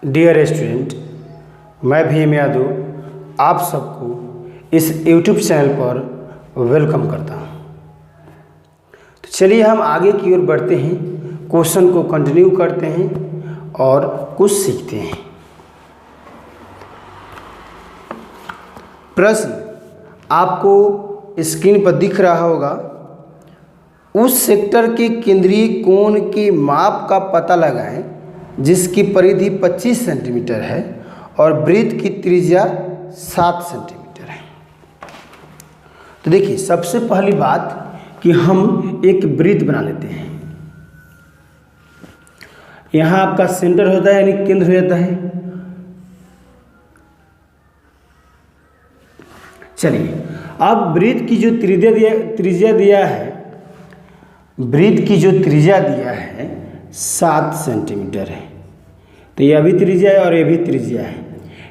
Dear student, मैं भीम यादव आप सबको इस यूट्यूब चैनल पर वेलकम करता हूं। तो चलिए हम आगे की ओर बढ़ते हैं, क्वेश्चन को कंटिन्यू करते हैं और कुछ सीखते हैं। प्रश्न आपको स्क्रीन पर दिख रहा होगा। उस सेक्टर के केंद्रीय कोण के माप का पता लगाएं जिसकी परिधि 25 सेंटीमीटर है और वृत्त की त्रिज्या 7 सेंटीमीटर है। तो देखिए, सबसे पहली बात कि हम एक वृत्त बना लेते हैं। यहाँ आपका सेंटर होता है यानी केंद्र हो जाता है। चलिए, अब वृत्त की जो त्रिज्या दिया है, वृत्त की जो त्रिज्या दिया है 7 सेंटीमीटर है। तो यह भी त्रिज्या है और यह भी त्रिज्या है।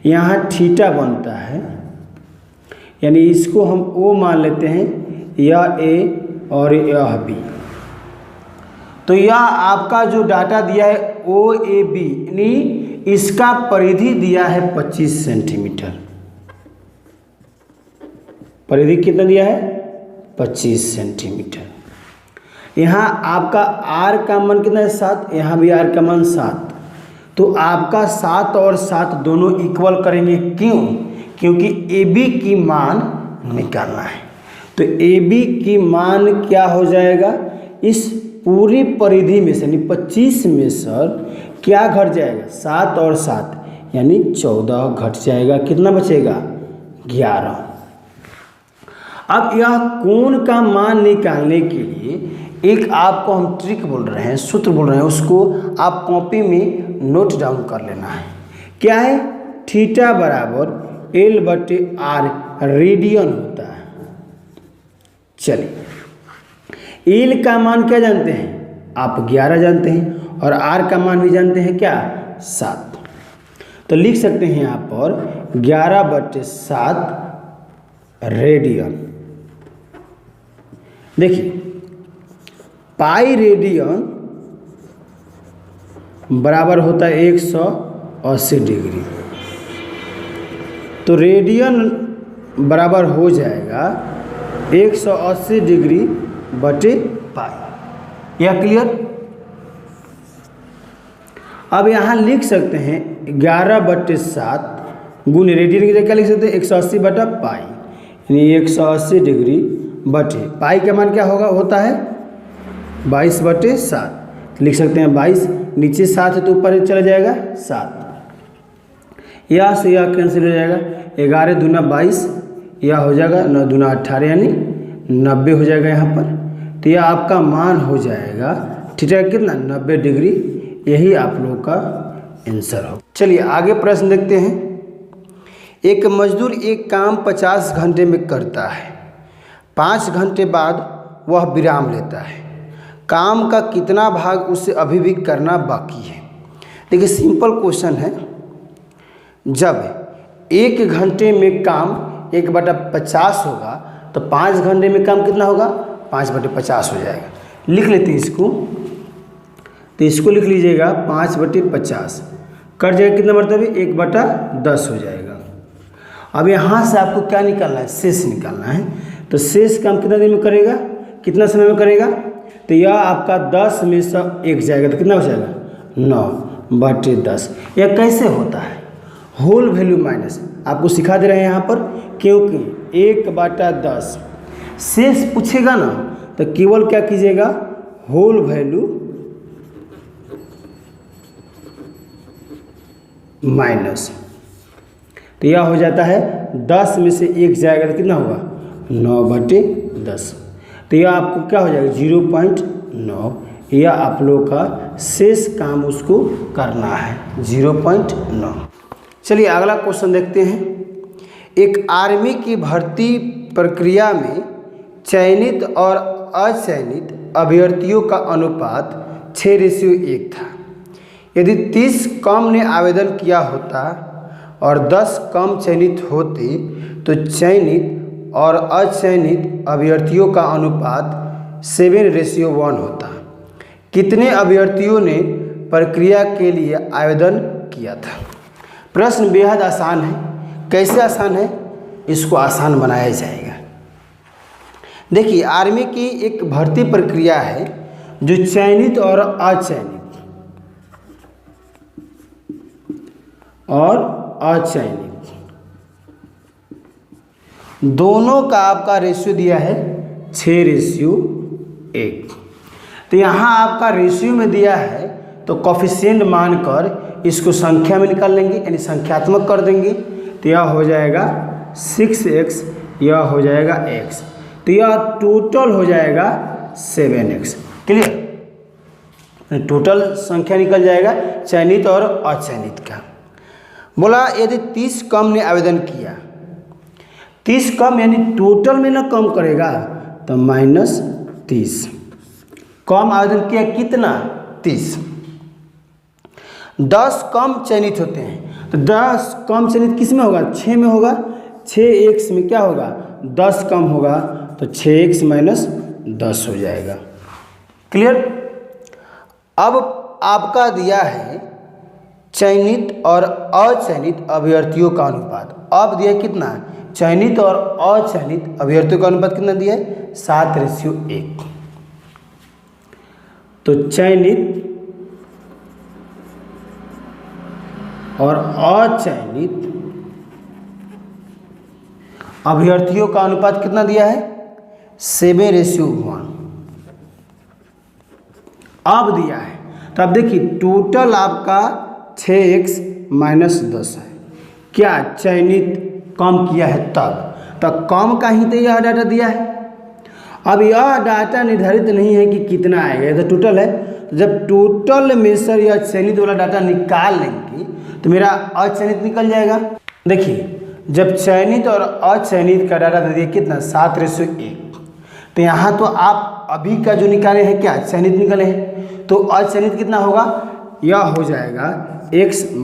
यहाँ थीटा बनता है, यानी इसको हम O मान लेते हैं, यह A और यह B। तो यह आपका जो डाटा दिया है OAB, यानी इसका परिधि दिया है 25 सेंटीमीटर। परिधि कितना दिया है? 25 सेंटीमीटर। यहाँ आपका R का मान कितना है? 7। यहाँ भी R का मान 7। तो आपका 7 और 7 दोनों इक्वल करेंगे। क्यों? क्योंकि AB की मान निकालना है। तो AB की मान क्या हो जाएगा? इस पूरी परिधि में से, यानी 25 में सर क्या घट जाएगा? 7 और 7 यानी 14 घट जाएगा। कितना बचेगा? 11। अब यह कोण का मान निकालने के लिए एक आपको हम ट्रिक बोल रहे हैं, सूत्र बोल रहे हैं, उसको आप कॉपी में नोट डाउन कर लेना है। क्या है? थीटा बराबर L/R रेडियन होता है। चलिए, L का मान क्या जानते हैं आप? 11 जानते हैं और R का मान भी जानते हैं क्या? 7। तो लिख सकते हैं यहाँ पर 11/7 रेडियन। देखिए, पाई रेडियन बराबर होता है 180 डिग्री। तो रेडियन बराबर हो जाएगा 180 डिग्री बटे पाई। यह क्लियर? अब यहाँ लिख सकते हैं 11/7 गुण रेडियन की जगह क्या लिख सकते हैं? 180 बटा पाई, यानी 180 डिग्री बटे पाई का मान क्या होता है? 22/7। लिख सकते हैं 22, नीचे 7 है तो ऊपर चला जाएगा 7। यह से यह कैंसिल हो जाएगा। 11 दूना 22, यह हो जाएगा 9 दूना 18, यानी 90 हो जाएगा यहाँ पर। तो यह आपका मान हो जाएगा थीटा कितना? 90 डिग्री। यही आप लोगों का आंसर हो। चलिए आगे प्रश्न देखते हैं। एक मजदूर एक काम 50 घंटे में करता है। 5 घंटे बाद वह विराम लेता है। काम का कितना भाग उसे अभी भी करना बाकी है? देखिए, सिंपल क्वेश्चन है। जब 1 घंटे में काम 1/50 होगा तो 5 घंटे में काम कितना होगा? 5/50 हो जाएगा। लिख लेते हैं इसको। तो इसको लिख लीजिएगा 5/50 कट जाएगा कितना मतलब? 1/10 हो जाएगा। अब यहाँ से आपको क्या निकालना है? शेष निकालना है। तो शेष काम कितना दिन में करेगा? कितना समय में करेगा? तो यह आपका 10 में से 1 जाएगा तो कितना हो जाएगा? 9/10। यह कैसे होता है? होल वैल्यू माइनस आपको सिखा दे रहे हैं यहाँ पर, क्योंकि 1/10 शेष पूछेगा ना तो केवल क्या कीजिएगा? Whole value minus. तो यह हो जाता है 10 में से 1 जाएगा तो कितना होगा? 9/10। तो यह आपको क्या हो जाएगा? 0.9। यह आप लोगों का शेष काम उसको करना है 0.9। चलिए अगला क्वेश्चन देखते हैं। एक आर्मी की भर्ती प्रक्रिया में चयनित और अचयनित अभ्यर्थियों का अनुपात 6:1 था। यदि 30 कम ने आवेदन किया होता और 10 कम चयनित होते तो चयनित और अचयनित अभ्यर्थियों का अनुपात 7:1 होता। कितने अभ्यर्थियों ने प्रक्रिया के लिए आवेदन किया था। प्रश्न बेहद आसान है। कैसे आसान है, इसको आसान बनाया जाएगा। देखिए, आर्मी की एक भर्ती प्रक्रिया है जो चयनित और अचयनित दोनों का आपका रेशियो दिया है 6:1। तो यहाँ आपका रेशियो में दिया है तो कोफिशिएंट मानकर इसको संख्या में निकाल लेंगे, यानी संख्यात्मक कर देंगे। तो यह हो जाएगा 6x, यह हो जाएगा x, तो यह टोटल हो जाएगा 7x। क्लियर? टोटल संख्या निकल जाएगा चयनित और अचयनित का। बोला यदि 30 कम ने आवेदन किया, 30 कम यानी टोटल में ना कम करेगा तो -30। कम आवेदन किया कितना? 30। 10 कम चयनित होते हैं, तो 10 कम चयनित किस में होगा? 6 में होगा। 6x में क्या होगा? 10 कम होगा, तो 6x - 10 हो जाएगा। क्लियर? अब आपका दिया है चयनित और अचयनित अभ्यर्थियों का अनुपात। अब दिया कितना? चयनित और अचयनित अभ्यर्थियों का अनुपात कितना दिया है? 7:1। तो चयनित और अचयनित अभ्यर्थियों का अनुपात कितना दिया है? 7:1। अब दिया है, तो अब देखिए टोटल आपका 6x - 10 है। क्या चयनित कम किया है तब कम का ही तो यह डाटा दिया है। अब यह डाटा निर्धारित नहीं है कि कितना आएगा, यह तो टोटल है। तो जब टोटल में सर यह चयनित वाला डाटा निकाल लेंगे तो मेरा अचयनित निकल जाएगा। देखिए, जब चयनित और अचयनित का डाटा दे दिया कितना? 7:1। तो यहाँ तो आप अभी का जो निकाले हैं क्या? चयनित निकाले हैं, तो अचयनित कितना होगा? यह हो जाएगा x -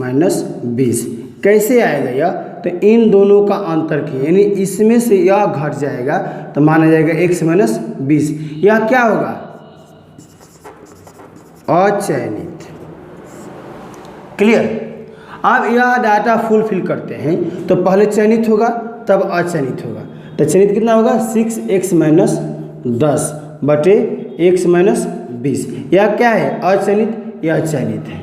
20। कैसे आएगा यह? तो इन दोनों का अंतर किए, यानी इसमें से यह घट जाएगा तो माना जाएगा x - 20। यह क्या होगा? अचयनित। क्लियर? अब यह डाटा फुलफिल करते हैं तो पहले चयनित होगा तब अचयनित होगा। तो चयनित कितना होगा? 6x - 10 बटे x - 20। यह क्या है? अचयनित, यह चयनित है।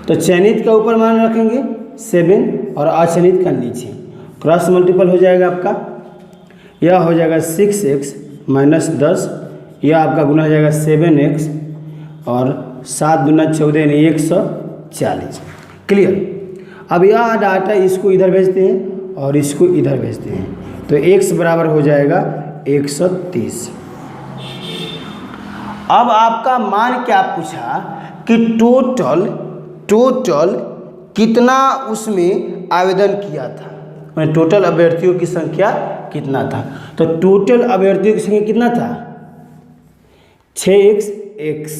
तो चयनित का ऊपर मान रखेंगे 7 और अचयनित का नीचे, क्रॉस मल्टीपल हो जाएगा आपका। यह हो जाएगा 6x - 10, यह आपका गुना हो जाएगा 7x और 7 दूना 14 यानी 140। क्लियर? अब यह डाटा इसको इधर भेजते हैं और इसको इधर भेजते हैं, तो x बराबर हो जाएगा 130। अब आपका मान क्या पूछा कि टोटल कितना उसमें आवेदन किया था, मैंने टोटल अभ्यर्थियों की संख्या कितना था। तो टोटल अभ्यर्थियों की संख्या कितना था? 6x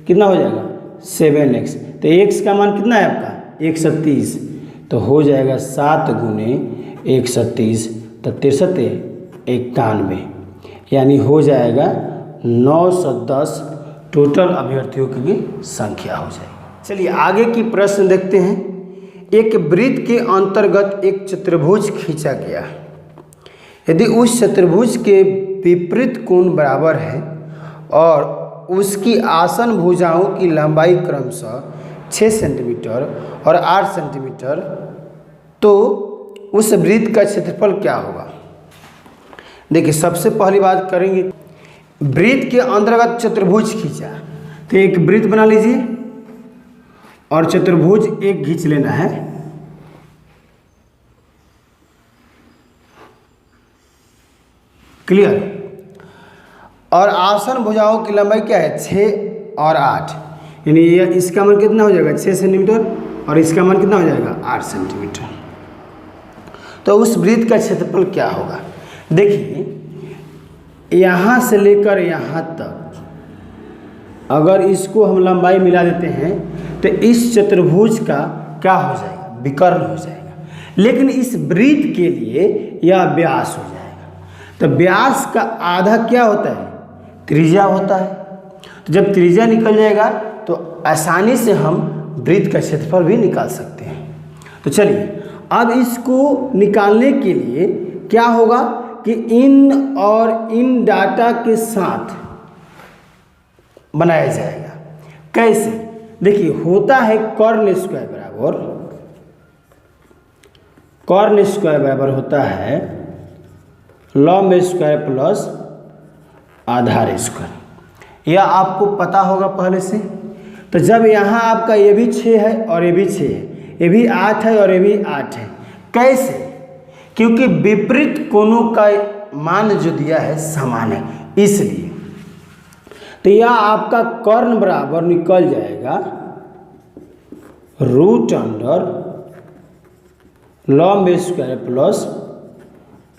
कितना हो जाएगा? 7x। तो x का मान कितना है आपका? 130। तो हो जाएगा 7 × 130, तो 63 91, यानी हो जाएगा 910 टोटल अभ्यर्थियों की संख्या हो जाएगी। चलिए आगे की प्रश्न देखते हैं। एक वृत्त के अंतर्गत एक चतुर्भुज खींचा गया। यदि उस चतुर्भुज के विपरीत कोण बराबर है और उसकी आसन भुजाओं की लंबाई क्रमशः 6 सेंटीमीटर और 8 सेंटीमीटर, तो उस वृत्त का क्षेत्रफल क्या होगा? देखिए, सबसे पहली बात करेंगे, वृत्त के अंतर्गत चतुर्भुज खींचा, तो एक वृत्त बना लीजिए और चतुर्भुज एक खींच लेना है। क्लियर? और आसन भुजाओं की लंबाई क्या है? 6 और 8, यानी इसका मान कितना हो जाएगा? 6 सेंटीमीटर और इसका मान कितना हो जाएगा? 8 सेंटीमीटर। तो उस वृत्त का क्षेत्रफल क्या होगा? देखिए, यहाँ से लेकर यहाँ तक अगर इसको हम लंबाई मिला देते हैं तो इस चतुर्भुज का क्या हो जाएगा? विकर्ण हो जाएगा। लेकिन इस वृत्त के लिए यह व्यास हो जाएगा। तो व्यास का आधा क्या होता है? त्रिज्या होता है। तो जब त्रिज्या निकल जाएगा तो आसानी से हम वृत्त का क्षेत्रफल भी निकाल सकते हैं। तो चलिए अब इसको निकालने के लिए क्या होगा कि इन और इन डाटा के साथ बनाया जाएगा। कैसे? देखिए होता है कॉर्न स्क्वायर बराबर होता है लंब स्क्वायर प्लस आधार स्क्वायर। यह आपको पता होगा पहले से। तो जब यहाँ आपका ये भी 6 है और ये भी 6 है, ये भी 8 है और ये भी 8 है। कैसे? क्योंकि विपरीत कोणों का मान जो दिया है समान है, इसलिए। तो यह आपका कर्ण बराबर निकल जाएगा रूट अंडर लंब स्क्वायर प्लस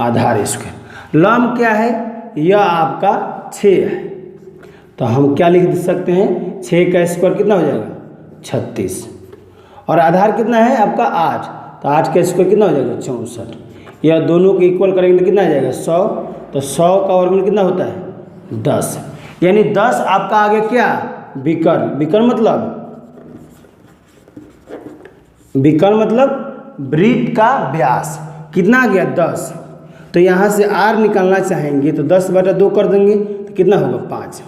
आधार स्क्वायर। लंब क्या है? यह आपका 6 है, तो हम क्या लिख सकते हैं? 6 का स्क्वायर कितना हो जाएगा? 36। और आधार कितना है आपका? 8, तो 8 का स्क्वायर कितना हो जाएगा? 64। यह दोनों को इक्वल करेंगे तो कितना आ जाएगा? 100। तो 100 का वर्गमूल कितना होता है? 10। यानी 10 आपका आ गया क्या? विकर्ण मतलब वृत्त का व्यास कितना आ गया? 10। तो यहाँ से r निकालना चाहेंगे तो 10/2 कर देंगे तो कितना होगा? 5।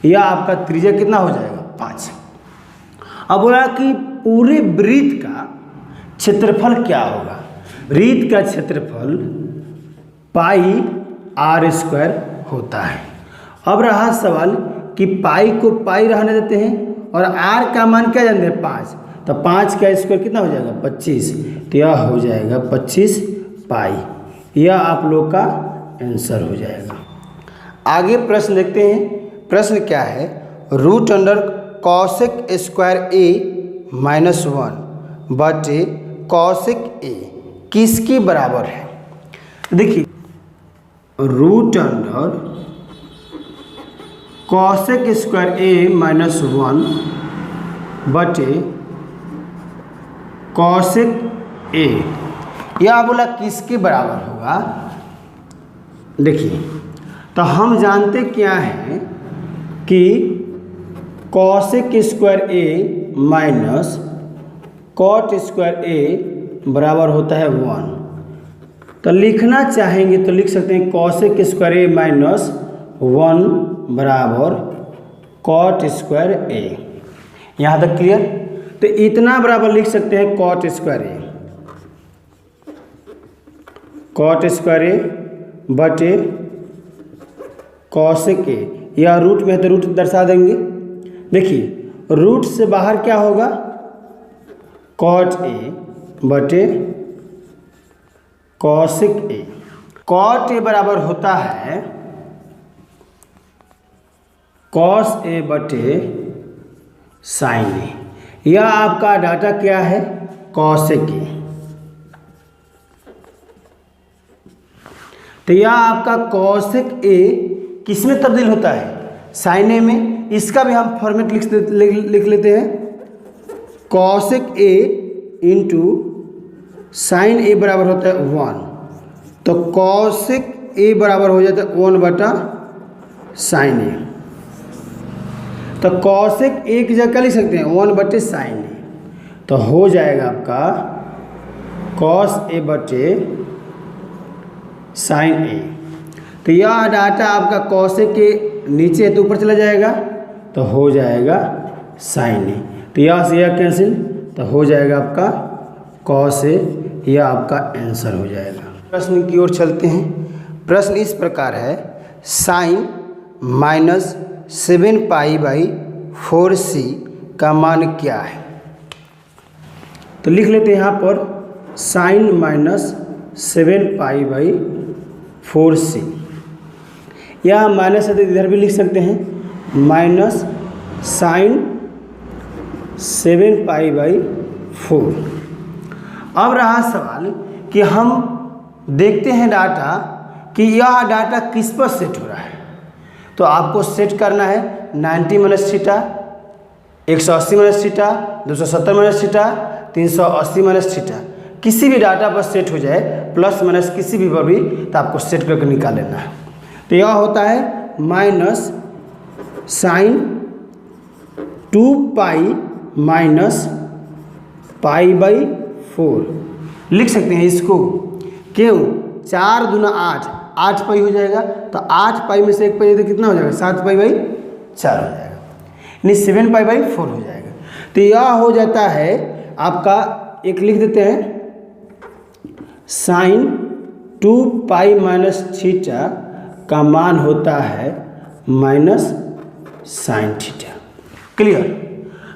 यह आपका त्रिज्या कितना हो जाएगा? 5। अब बोला कि पूरे वृत्त का क्षेत्रफल क्या होगा? वृत्त का क्षेत्रफल पाई r² होता है। अब रहा सवाल कि पाई को पाई रहने देते हैं और r का मान क्या जानते हैं? 5। तो 5 का स्क्वायर कितना हो जाएगा? 25। तो यह हो जाएगा 25 पाई। यह आप लोग का आंसर हो जाएगा। आगे प्रश्न देखते हैं। प्रश्न क्या है? Root under cosec square a minus 1 बटे कॉसेक a किसके बराबर है? देखिए root under cosec square a minus 1 बटे कॉसेक a, यह बोला किसके बराबर होगा? देखिए तो हम जानते क्या हैं कि cosec square a minus cot square a बराबर होता है 1। तो लिखना चाहेंगे तो लिख सकते हैं कॉसेक स्क्वायर a माइनस 1 बराबर कॉट स्क्वायर a। यहाँ तक क्लियर? तो इतना बराबर लिख सकते हैं कॉट स्क्वायर a बटे कॉसेक a। या रूट में है तो रूट दर्शा देंगे। देखिए रूट से बाहर क्या होगा? कॉट a बटे कॉसेक a। कॉट a बराबर होता है कॉस a बटे साइन a। यह आपका डाटा क्या है? Cosec a। तो यह आपका कॉसेक a किस में तब्दील होता है? साइन a में। इसका भी हम फॉर्मेट लिख लेते हैं। Cosec a into sine a बराबर होता है 1। तो कॉसेक a बराबर हो जाता है 1 बटा साइन a। तो कॉसेक a की जगह क्या लिख सकते हैं? 1 बटे साइन a। तो हो जाएगा आपका कॉस a बटे साइन a। तो यह डाटा आपका कॉसेक के नीचे है तो ऊपर चला जाएगा तो हो जाएगा साइन a। तो यहाँ से यह कैंसिल, तो हो जाएगा आपका कॉस a। यह आपका आंसर हो जाएगा। प्रश्न की ओर चलते हैं। प्रश्न इस प्रकार है, साइन माइनस 7π/4c का मान क्या है? तो लिख लेते हैं यहाँ पर साइन माइनस 7π/4c। या माइनस है तो इधर भी लिख सकते हैं माइनस साइन 7π/4। अब रहा सवाल कि हम देखते हैं डाटा कि यह डाटा किस पर सेट हो रहा है। तो आपको सेट करना है 90 minus theta, 180 minus theta, 270 minus theta, 380 minus theta. किसी भी डाटा पर सेट हो जाए, प्लस माइनस किसी भी पर भी, तो आपको सेट करके निकाल लेना है। तो यह होता है माइनस साइन 2π माइनस π/4 लिख सकते हैं इसको। क्यों? 4 दूना 8, 8 पाई हो जाएगा, तो 8 पाई में से 1 पाई तो कितना हो जाएगा? 7 π/4 हो जाएगा, यानी 7 π/4 हो जाएगा। तो यह हो जाता है आपका, एक लिख देते हैं, sin 2π - थीटा का मान होता है -sin थीटा। क्लियर?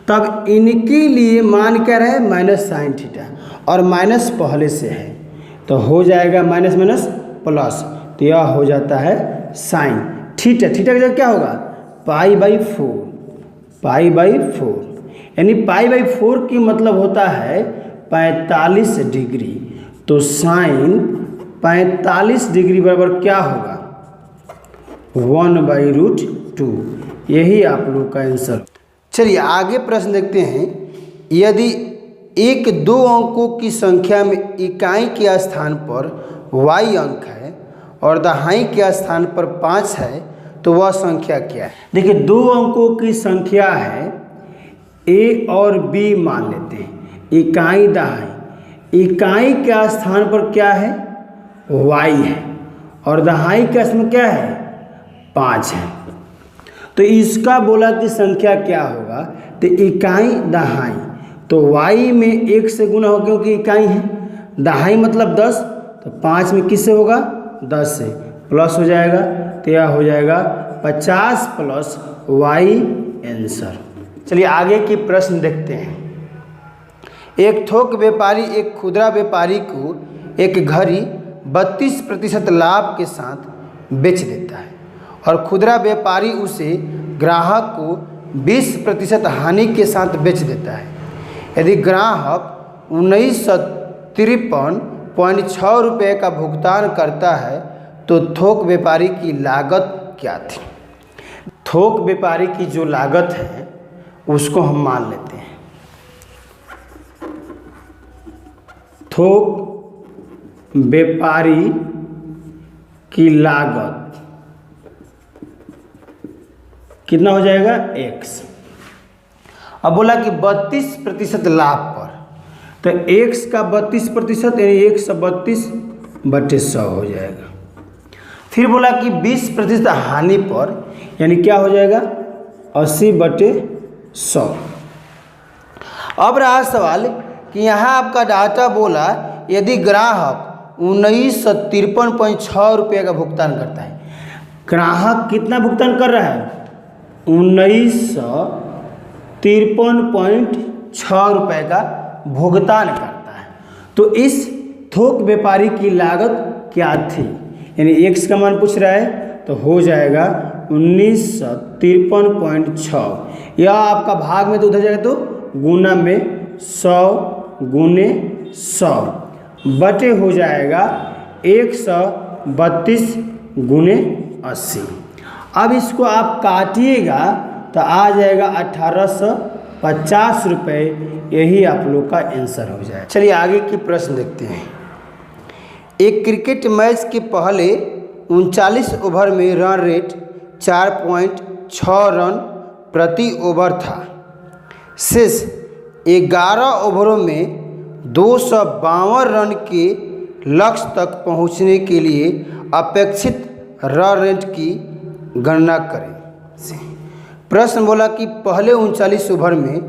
तब इनके लिए मान क्या रहे? -sin थीटा, और माइनस पहले से है तो हो जाएगा माइनस माइनस प्लस, तो यह हो जाता है sin थीटा। थीटा का जगह क्या होगा? π/4, π/4, यानी π/4 की मतलब होता है 45 डिग्री। तो sin 45 डिग्री बराबर क्या होगा? 1/√2। यही आप लोग का आंसर। चलिए आगे प्रश्न देखते हैं। यदि एक 2 अंकों की संख्या में इकाई के स्थान पर y अंक है और दहाई के स्थान पर 5 है तो वह संख्या क्या है? देखिए 2 अंकों की संख्या है, a और b मान लेते हैं, इकाई दहाई। इकाई के स्थान पर क्या है? y है, और दहाई के स्थान क्या है? 5 है। तो इसका बोला कि संख्या क्या होगा? तो इकाई दहाई, तो y में 1 से गुना हो क्योंकि इकाई है, दहाई मतलब 10, तो 5 में किससे होगा? 10 से, प्लस हो जाएगा, तो यह हो जाएगा 50 + y आंसर। चलिए आगे की प्रश्न देखते हैं। एक थोक व्यापारी एक खुदरा व्यापारी को एक घड़ी 32% लाभ के साथ बेच देता है और खुदरा व्यापारी उसे ग्राहक को 20% हानि के साथ बेच देता है। यदि ग्राहक 1953.6 रुपये का भुगतान करता है तो थोक व्यापारी की लागत क्या थी? थोक व्यापारी की जो लागत है उसको हम मान लेते हैं। थोक व्यापारी की लागत कितना हो जाएगा? x। अब बोला कि 32% लाभ पर, तो x का 32% यानी 132/100 हो जाएगा। फिर बोला कि 20% हानि पर, यानी क्या हो जाएगा? 80/100। अब रहा सवाल कि यहाँ आपका डाटा बोला यदि ग्राहक 1953.6 रुपये का भुगतान करता है। ग्राहक कितना भुगतान कर रहा है? 1953.6 रुपये का भुगतान करता है। तो इस थोक व्यापारी की लागत क्या थी? यानी x का मान पूछ रहा है, तो हो जाएगा 1953.6। यह आपका भाग में तो उधर जाएगा तो गुना में 100 गुने 100 बटे हो जाएगा 132 गुने 80। अब इसको आप काटिएगा तो आ जाएगा 1850 रुपये। यही आप लोग का आंसर हो जाएगा। चलिए आगे की प्रश्न देखते हैं। एक क्रिकेट मैच के पहले 39 ओवर में रन रेट 4.6 रन प्रति ओवर था। शेष 11 ओवरों में 252 रन के लक्ष्य तक पहुंचने के लिए अपेक्षित रन रेट की गणना करें। प्रश्न बोला कि पहले 39 ओवर में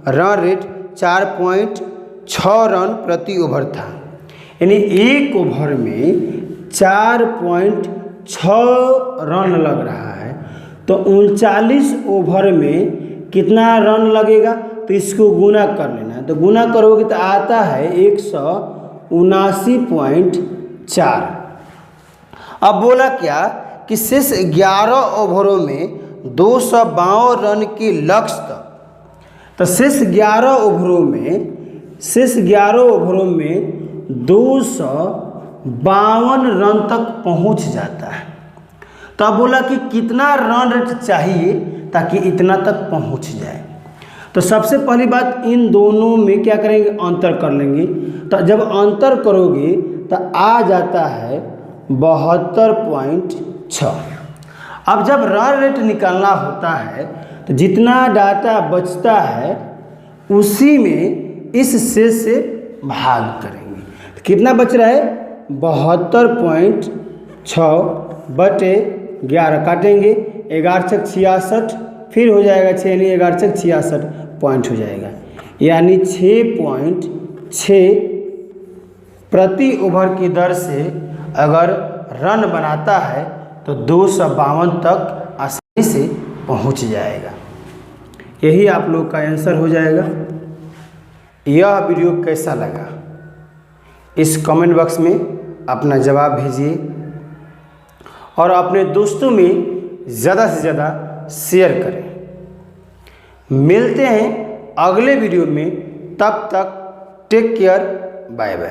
रन रेट 4.6 रन प्रति ओवर था, यानी एक ओवर में 4.6 रन लग रहा है। तो 39 ओवर में कितना रन लगेगा? तो इसको गुना कर लेना है, तो गुना करोगे तो आता है 179.4। अब बोला क्या कि शेष 11 ओवरों में 252 रन के लक्ष्य तक, तो शेष 11 ओवरों में 252 रन तक पहुंच जाता है। तो अब बोला कि कितना रन रेट चाहिए ताकि इतना तक पहुंच जाए। तो सबसे पहली बात इन दोनों में क्या करेंगे? अंतर कर लेंगे। तो जब अंतर करोगे तो आ जाता है 72.6। अब जब रन रेट निकालना होता है तो जितना डाटा बचता है उसी में इस शेष से भाग करेंगे। तो कितना बच रहा है 72.6/11 काटेंगे, 11 छक 66, फिर हो जाएगा 6 यानी 11 छक 66 पॉइंट हो जाएगा, यानी 6.6 प्रति ओवर की दर से अगर रन बनाता है तो 252 तक आसानी से पहुंच जाएगा। यही आप लोग का आंसर हो जाएगा। यह वीडियो कैसा लगा इस कमेंट बॉक्स में अपना जवाब भेजिए और अपने दोस्तों में ज़्यादा से ज़्यादा शेयर करें। मिलते हैं अगले वीडियो में, तब तक टेक केयर, बाय बाय।